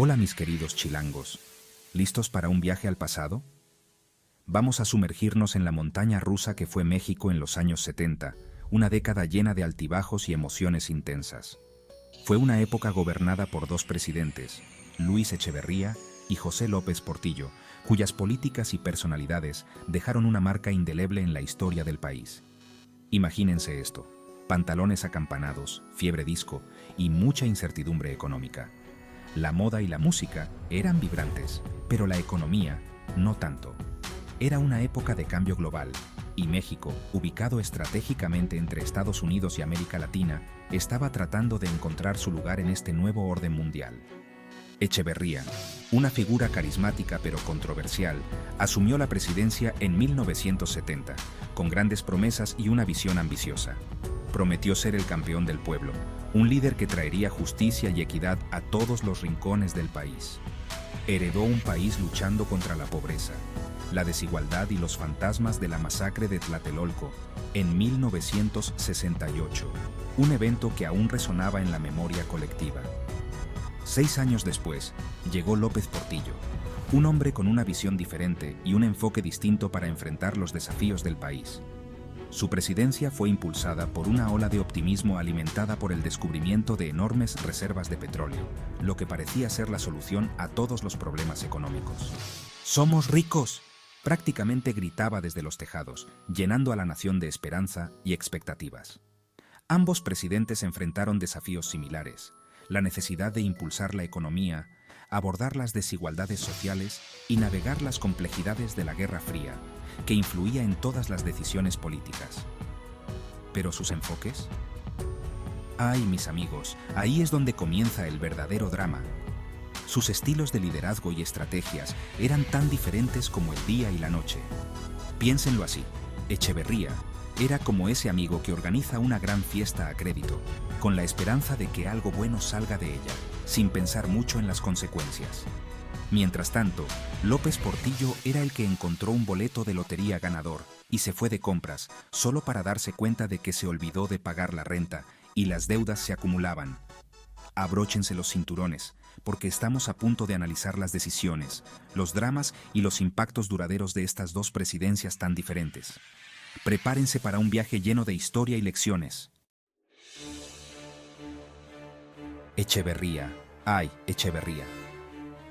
Hola mis queridos chilangos, ¿listos para un viaje al pasado? Vamos a sumergirnos en la montaña rusa que fue México en los años 70, una década llena de altibajos y emociones intensas. Fue una época gobernada por dos presidentes, Luis Echeverría y José López Portillo, cuyas políticas y personalidades dejaron una marca indeleble en la historia del país. Imagínense esto: pantalones acampanados, fiebre disco y mucha incertidumbre económica. La moda y la música eran vibrantes, pero la economía no tanto. Era una época de cambio global, y México, ubicado estratégicamente entre Estados Unidos y América Latina, estaba tratando de encontrar su lugar en este nuevo orden mundial. Echeverría, una figura carismática pero controversial, asumió la presidencia en 1970, con grandes promesas y una visión ambiciosa. Prometió ser el campeón del pueblo, un líder que traería justicia y equidad a todos los rincones del país. Heredó un país luchando contra la pobreza, la desigualdad y los fantasmas de la masacre de Tlatelolco en 1968, un evento que aún resonaba en la memoria colectiva. 6 años después, llegó López Portillo, un hombre con una visión diferente y un enfoque distinto para enfrentar los desafíos del país. Su presidencia fue impulsada por una ola de optimismo alimentada por el descubrimiento de enormes reservas de petróleo, lo que parecía ser la solución a todos los problemas económicos. ¡Somos ricos!, prácticamente gritaba desde los tejados, llenando a la nación de esperanza y expectativas. Ambos presidentes enfrentaron desafíos similares: la necesidad de impulsar la economía, abordar las desigualdades sociales y navegar las complejidades de la Guerra Fría, que influía en todas las decisiones políticas. ¿Pero sus enfoques? Ay, mis amigos, ahí es donde comienza el verdadero drama. Sus estilos de liderazgo y estrategias eran tan diferentes como el día y la noche. Piénsenlo así: Echeverría era como ese amigo que organiza una gran fiesta a crédito, con la esperanza de que algo bueno salga de ella, sin pensar mucho en las consecuencias. Mientras tanto, López Portillo era el que encontró un boleto de lotería ganador y se fue de compras, solo para darse cuenta de que se olvidó de pagar la renta y las deudas se acumulaban. Abróchense los cinturones, porque estamos a punto de analizar las decisiones, los dramas y los impactos duraderos de estas dos presidencias tan diferentes. Prepárense para un viaje lleno de historia y lecciones. Echeverría. Ay, Echeverría.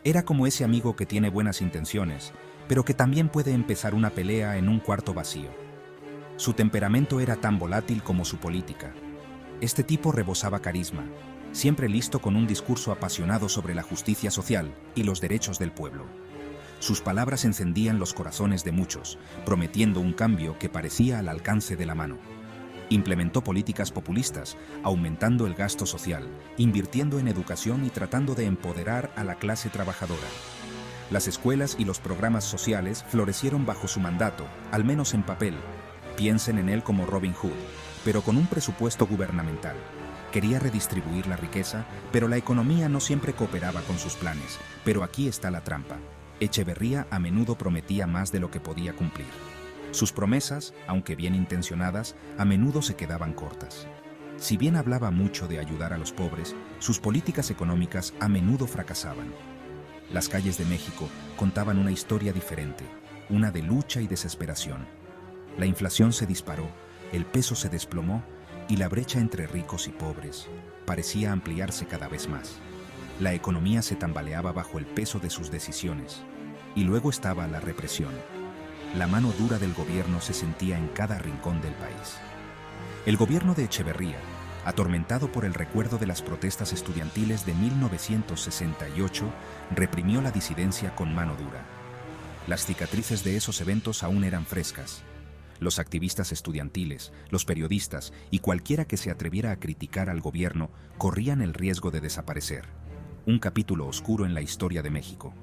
Era como ese amigo que tiene buenas intenciones, pero que también puede empezar una pelea en un cuarto vacío. Su temperamento era tan volátil como su política. Este tipo rebosaba carisma, siempre listo con un discurso apasionado sobre la justicia social y los derechos del pueblo. Sus palabras encendían los corazones de muchos, prometiendo un cambio que parecía al alcance de la mano. Implementó políticas populistas, aumentando el gasto social, invirtiendo en educación y tratando de empoderar a la clase trabajadora. Las escuelas y los programas sociales florecieron bajo su mandato, al menos en papel. Piensen en él como Robin Hood, pero con un presupuesto gubernamental. Quería redistribuir la riqueza, pero la economía no siempre cooperaba con sus planes. Pero aquí está la trampa: Echeverría a menudo prometía más de lo que podía cumplir. Sus promesas, aunque bien intencionadas, a menudo se quedaban cortas. Si bien hablaba mucho de ayudar a los pobres, sus políticas económicas a menudo fracasaban. Las calles de México contaban una historia diferente, una de lucha y desesperación. La inflación se disparó, el peso se desplomó y la brecha entre ricos y pobres parecía ampliarse cada vez más. La economía se tambaleaba bajo el peso de sus decisiones. Y luego estaba la represión. La mano dura del gobierno se sentía en cada rincón del país. El gobierno de Echeverría, atormentado por el recuerdo de las protestas estudiantiles de 1968, reprimió la disidencia con mano dura. Las cicatrices de esos eventos aún eran frescas. Los activistas estudiantiles, los periodistas y cualquiera que se atreviera a criticar al gobierno corrían el riesgo de desaparecer. Un capítulo oscuro en la historia de México.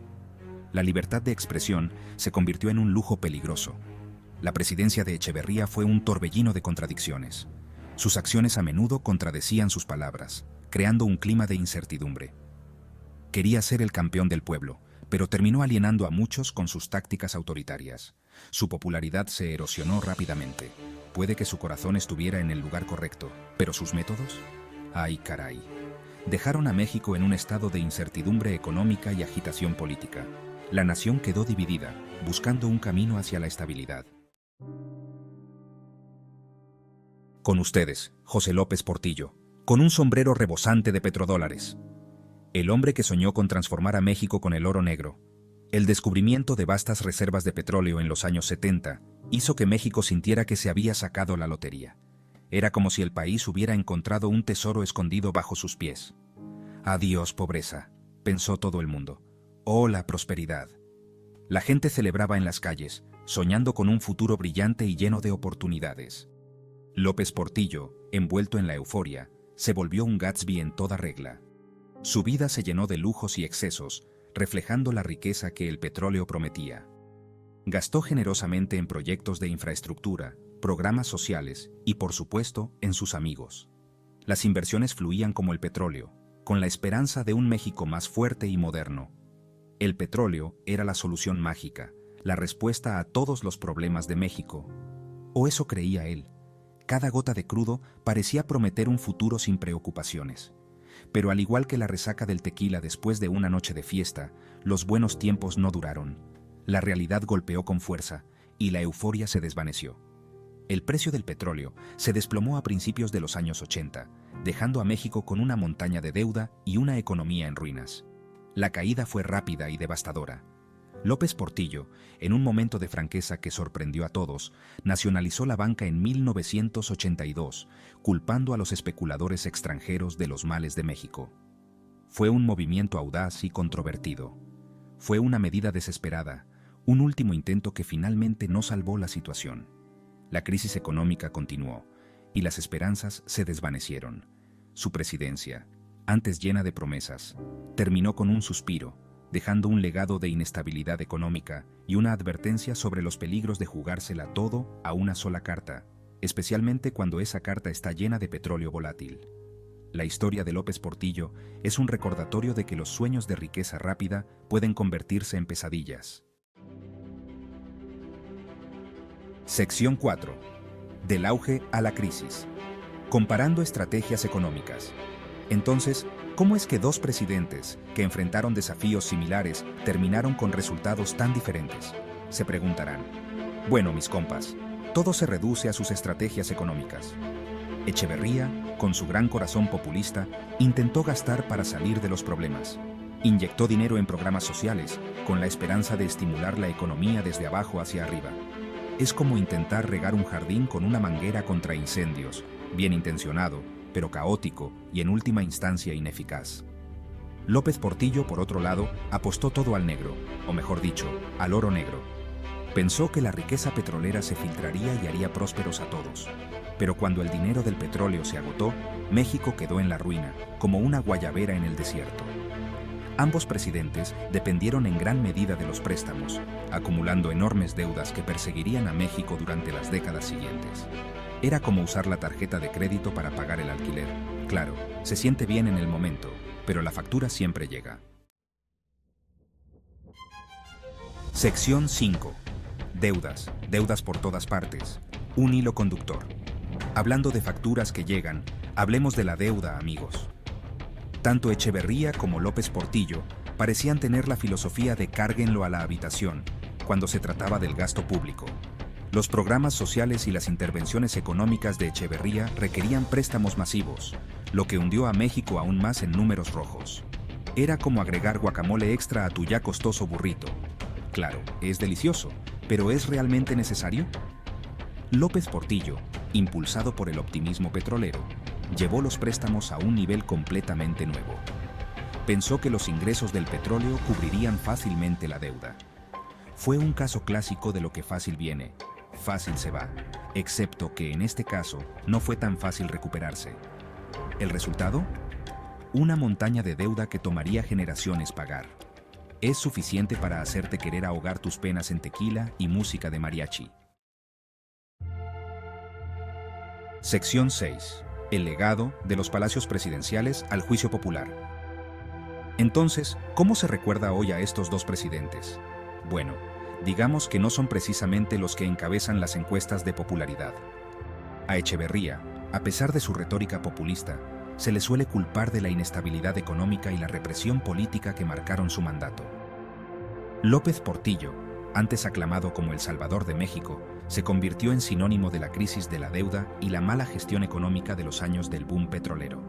La libertad de expresión se convirtió en un lujo peligroso. La presidencia de Echeverría fue un torbellino de contradicciones. Sus acciones a menudo contradecían sus palabras, creando un clima de incertidumbre. Quería ser el campeón del pueblo, pero terminó alienando a muchos con sus tácticas autoritarias. Su popularidad se erosionó rápidamente. Puede que su corazón estuviera en el lugar correcto, pero sus métodos, ¡ay caray! dejaron a México en un estado de incertidumbre económica y agitación política. La nación quedó dividida, buscando un camino hacia la estabilidad. Con ustedes, José López Portillo, con un sombrero rebosante de petrodólares. El hombre que soñó con transformar a México con el oro negro. El descubrimiento de vastas reservas de petróleo en los años 70 hizo que México sintiera que se había sacado la lotería. Era como si el país hubiera encontrado un tesoro escondido bajo sus pies. Adiós, pobreza, pensó todo el mundo. Oh, la prosperidad. La gente celebraba en las calles, soñando con un futuro brillante y lleno de oportunidades. López Portillo, envuelto en la euforia, se volvió un Gatsby en toda regla. Su vida se llenó de lujos y excesos, reflejando la riqueza que el petróleo prometía. Gastó generosamente en proyectos de infraestructura, programas sociales y, por supuesto, en sus amigos. Las inversiones fluían como el petróleo, con la esperanza de un México más fuerte y moderno. El petróleo era la solución mágica, la respuesta a todos los problemas de México. O eso creía él. Cada gota de crudo parecía prometer un futuro sin preocupaciones. Pero al igual que la resaca del tequila después de una noche de fiesta, los buenos tiempos no duraron. La realidad golpeó con fuerza y la euforia se desvaneció. El precio del petróleo se desplomó a principios de los años 80, dejando a México con una montaña de deuda y una economía en ruinas. La caída fue rápida y devastadora. López Portillo, en un momento de franqueza que sorprendió a todos, nacionalizó la banca en 1982, culpando a los especuladores extranjeros de los males de México. Fue un movimiento audaz y controvertido. Fue una medida desesperada, un último intento que finalmente no salvó la situación. La crisis económica continuó, y las esperanzas se desvanecieron. Su presidencia, antes llena de promesas, terminó con un suspiro, dejando un legado de inestabilidad económica y una advertencia sobre los peligros de jugársela todo a una sola carta, especialmente cuando esa carta está llena de petróleo volátil. La historia de López Portillo es un recordatorio de que los sueños de riqueza rápida pueden convertirse en pesadillas. Sección 4. Del auge a la crisis. Comparando estrategias económicas. Entonces, ¿cómo es que dos presidentes que enfrentaron desafíos similares terminaron con resultados tan diferentes? Se preguntarán. Bueno, mis compas, todo se reduce a sus estrategias económicas. Echeverría, con su gran corazón populista, intentó gastar para salir de los problemas. Inyectó dinero en programas sociales, con la esperanza de estimular la economía desde abajo hacia arriba. Es como intentar regar un jardín con una manguera contra incendios, bien intencionado, pero caótico y en última instancia ineficaz. López Portillo, por otro lado, apostó todo al negro, o mejor dicho, al oro negro. Pensó que la riqueza petrolera se filtraría y haría prósperos a todos. Pero cuando el dinero del petróleo se agotó, México quedó en la ruina, como una guayabera en el desierto. Ambos presidentes dependieron en gran medida de los préstamos, acumulando enormes deudas que perseguirían a México durante las décadas siguientes. Era como usar la tarjeta de crédito para pagar el alquiler. Claro, se siente bien en el momento, pero la factura siempre llega. Sección 5. Deudas, deudas por todas partes. Un hilo conductor. Hablando de facturas que llegan, hablemos de la deuda, amigos. Tanto Echeverría como López Portillo parecían tener la filosofía de cárguenlo a la habitación cuando se trataba del gasto público. Los programas sociales y las intervenciones económicas de Echeverría requerían préstamos masivos, lo que hundió a México aún más en números rojos. Era como agregar guacamole extra a tu ya costoso burrito. Claro, es delicioso, pero ¿es realmente necesario? López Portillo, impulsado por el optimismo petrolero, llevó los préstamos a un nivel completamente nuevo. Pensó que los ingresos del petróleo cubrirían fácilmente la deuda. Fue un caso clásico de lo que fácil viene, fácil se va, excepto que en este caso no fue tan fácil recuperarse. ¿El resultado? Una montaña de deuda que tomaría generaciones pagar. Es suficiente para hacerte querer ahogar tus penas en tequila y música de mariachi. Sección 6. El legado de los palacios presidenciales al juicio popular. Entonces, ¿cómo se recuerda hoy a estos dos presidentes? Bueno, digamos que no son precisamente los que encabezan las encuestas de popularidad. A Echeverría, a pesar de su retórica populista, se le suele culpar de la inestabilidad económica y la represión política que marcaron su mandato. López Portillo, antes aclamado como el Salvador de México, se convirtió en sinónimo de la crisis de la deuda y la mala gestión económica de los años del boom petrolero.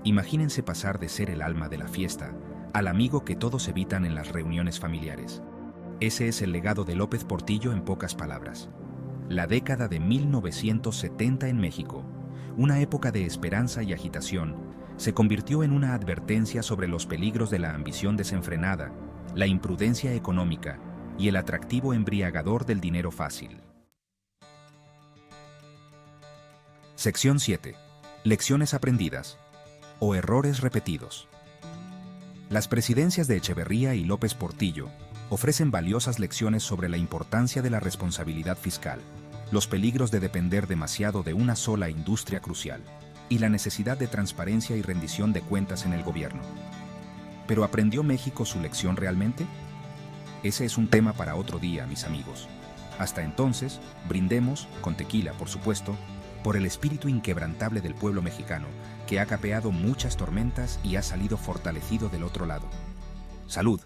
Imagínense pasar de ser el alma de la fiesta al amigo que todos evitan en las reuniones familiares. Ese es el legado de López Portillo en pocas palabras. La década de 1970 en México, una época de esperanza y agitación, se convirtió en una advertencia sobre los peligros de la ambición desenfrenada, la imprudencia económica y el atractivo embriagador del dinero fácil. Sección 7. Lecciones aprendidas o errores repetidos. Las presidencias de Echeverría y López Portillo ofrecen valiosas lecciones sobre la importancia de la responsabilidad fiscal, los peligros de depender demasiado de una sola industria crucial y la necesidad de transparencia y rendición de cuentas en el gobierno. ¿Pero aprendió México su lección realmente? Ese es un tema para otro día, mis amigos. Hasta entonces, brindemos, con tequila por supuesto, por el espíritu inquebrantable del pueblo mexicano, que ha capeado muchas tormentas y ha salido fortalecido del otro lado. ¡Salud!